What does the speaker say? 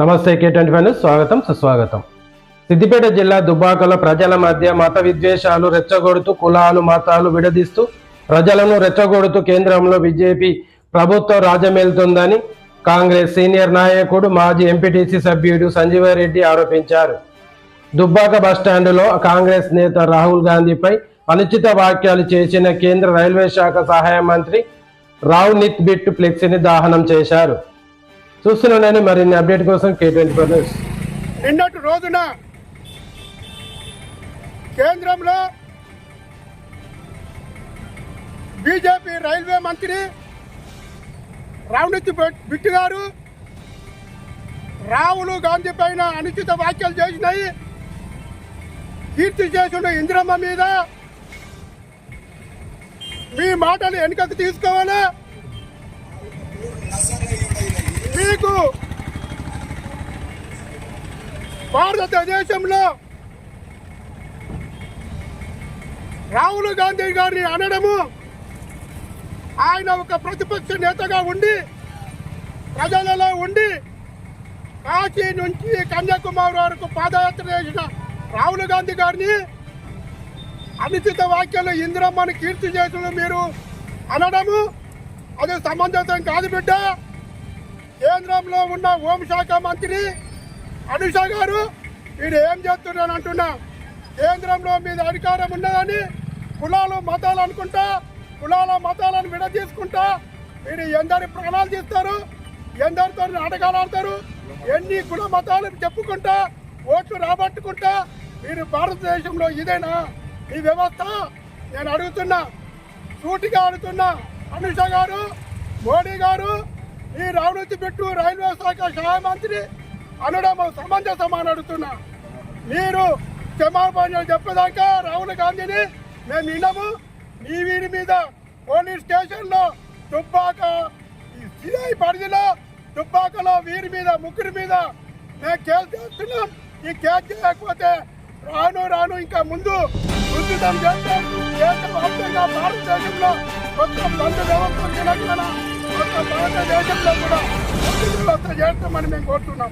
నమస్తే K25 news స్వాగతం సుస్వాగతం. సిద్దిపేట జిల్లా దుబ్బాకలో ప్రజల మధ్య మత విద్వేషాలు రెచ్చగొడుతూ కులాలు మతాలు విడదీస్తూ ప్రజలను రెచ్చగొడుతూ కేంద్రంలో బీజేపీ ప్రభుత్వం రాజ్యమేలుతుందని కాంగ్రెస్ సీనియర్ నాయకుడు మాజీ ఎంపీటీసీ సభ్యుడు సంజీవరెడ్డి ఆరోపించారు. దుబ్బాక బస్టాండులో కాంగ్రెస్ నేత రాహుల్ గాంధీపై అనుచిత వ్యాఖ్యలు చేసిన కేంద్ర రైల్వే శాఖ సహాయ మంత్రి రావ్ నిత్ బిట్ ఫ్లెక్సీని దహనం చేశారు. చూస్తున్నానని మరిన్ని అప్డేట్ కోసం K25 న్యూస్. నిన్నటి రోజున కేంద్రంలో బీజేపీ రైల్వే మంత్రి రావ్నిత్ బిట్ గారు రాహుల్ గాంధీ పైన అనుచిత వ్యాఖ్యలు చేసినాయి. కీర్తి చేసిన ఇందిరమ్మ మీద మీ మాటలు వెనుకకు తీసుకోవాలి. మీకు భారతదేశంలో రాహుల్ గాంధీ గారిని అనడము, ఆయన ఒక ప్రతిపక్ష నేతగా ఉండి ప్రజలలో ఉండి కాశీ నుంచి కన్యాకుమారి వరకు పాదయాత్ర చేసిన రాహుల్ గాంధీ గారిని అనుచిత వ్యాఖ్యలు ఇందిరమ్మని కీర్తి చేసిన మీరు అనడము అది సమంజసం కాదు బిడ్డ. కేంద్రంలో ఉన్న హోంశాఖ మంత్రి అమిత్ షా గారు వీడు ఏం చేస్తున్నాను అంటున్నా. కేంద్రంలో మీద అధికారం ఉన్నదని కులాలు మతాలు అనుకుంటా కులాల మతాలను విడదీసుకుంటా వీడు ఎందరి ప్రాణాలు తీస్తారు, ఎందరితో నాటకాలు ఆడతారు, ఎన్ని కుల మతాలు చెప్పుకుంటా ఓట్లు రాబట్టుకుంటా వీరు భారతదేశంలో ఇదేనా ఈ వ్యవస్థ? నేను అడుగుతున్నా, సూటిగా అడుగుతున్నా. అమిత్ షా గారు, మోడీ గారు ఈ రావ్నిత్ బిట్ రైల్వే శాఖ సహాయ మంత్రి అనడం సమంజసమని అడుగుతున్నా. మీరు క్షమాపణలు చెప్పేదాకా రాహుల్ గాంధీని మేము వినము. ఈ వీరి మీద పోలీస్ స్టేషన్లో దుబ్బాక సిఐ పరిధిలో దుబ్బాకలో వీరి మీద ముగ్గురి మీద మేము కేసు చేస్తున్నాం. ఈ కేసు చేయకపోతే రాను ఇంకా ముందు ఉచితం చేస్తాం. దేశవ్యాప్తంగా భారతదేశంలో మొత్తం బంధు వ్యవస్థ తెలంగాణ మొత్తం భారతదేశంలో కూడా చేస్తామని మేము కోరుతున్నాం.